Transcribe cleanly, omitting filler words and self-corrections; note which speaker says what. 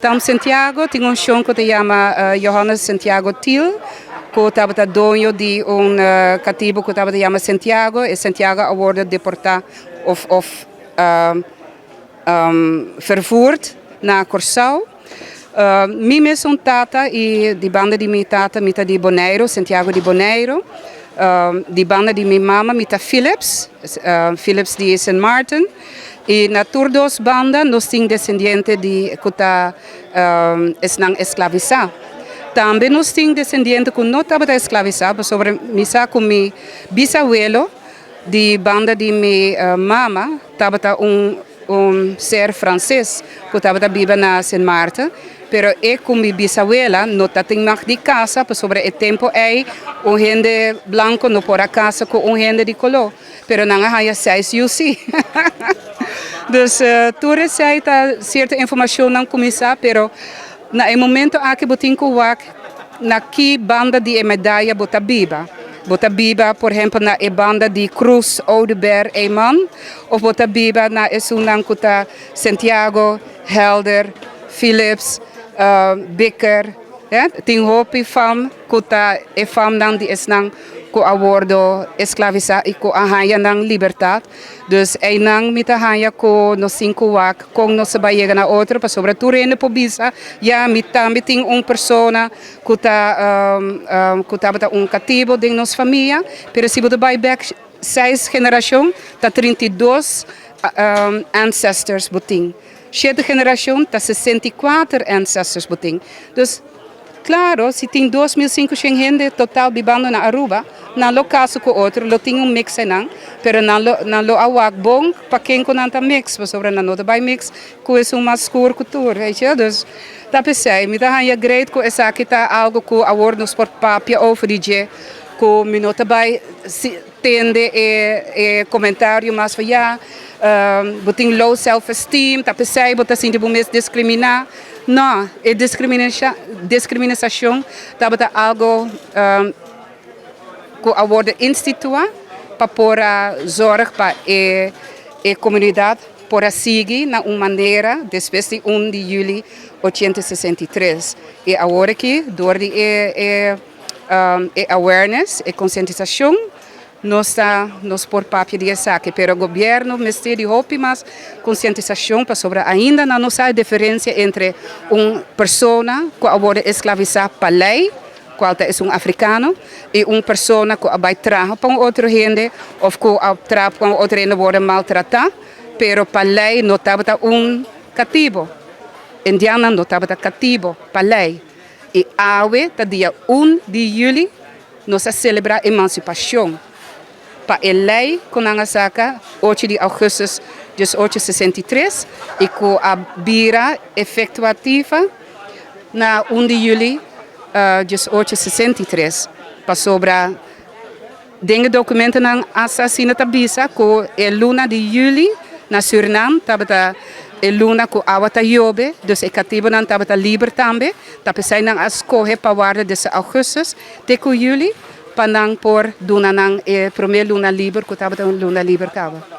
Speaker 1: Tam Santiago tem chão que se chama Johannes Santiago Til, que estava dono de cativo que se chama Santiago, e Santiago agora deportado of vervoerd naar Curaçao. Mim sou tata e de banda de minha tata, mita de Bonaire, Santiago de Bonaire. De banda de minha mama, mita Philips, Philips de St. Martin. E na turdos banda nós temos descendente de que estão escravizados. Também nós temos descendente que não estava escravizado, sobre misa com meu bisabuelo de banda de minha mama, estava ser francês que estava viva na St. Martin. Pero com minha bisabuela não tem mais de casa, sobre o tempo gente branco não pode casa com gente de color. Pero não há 6 UC. Dus tu receita certa informação não começar, pero no momento aqui botin ko wak na que banda de medalha bota biba, por exemplo na banda de Cruz Oudeberg Eman, ou bota biba na esunang kuta Santiago, Helder, Philips, Becker, tem hopi fam kuta fam nang di esnang ko awardo esclavizar e ko ahaya ng libertad. Dus ay nang mitahaya ko no 5 wak kung no sabayega na outro pa sobre turene po bisa ya miting persona kuta bata cativo de nos família, pero si bodo by back 6 geração ta 32 ancestors buting. 7 geração ta 64 ancestors buting. Dus claro, se tem 2.500 gente total vivendo na Aruba, não lo caso com outro, lo tem mix não, pero não lo awak bom para quem com nanta mix, sobre não nota by mix, com isso mais escuro cultura, weet je? Dus dat pensei, me dá já great com essa aqui tá algo com a word nos por papia over DJ, com me nota by tende comentário mais já, botin low self-esteem, tá pensei, botar assim de bom mês discriminar. Não, é discriminação estava algo que a word institua para pôr zorg para a comunidade para seguir na uma maneira depois de 1 de julho de 1863. E agora aqui, door de awareness e conscientização, nos por papel de saque, pero o governo ministério hope mais conscientização para sobre ainda não sabe a diferença entre pessoa que agora escravizada para lei, qual é africano, e pessoa que vai trabalhar para outra gente ou que trabalha para outra gente vai maltratar, pero para lei não estava cativo. Indiana não estava cativo para lei. E awe, dia 1 de julho, nós celebramos a emancipação. Para a lei com a saca 8 de agosto de 1863 e com a bira efetuativa na 1 de julho de 1863 para sobre dengue documento na assassina tabisa com a luna de julho na Suriname estava a luna com a wata yobe dus e cativo não estava livre também tapi sai nang escolhe para guarda de agosto de julho panang por duna nang primeira luna livre que estava luna livre cava.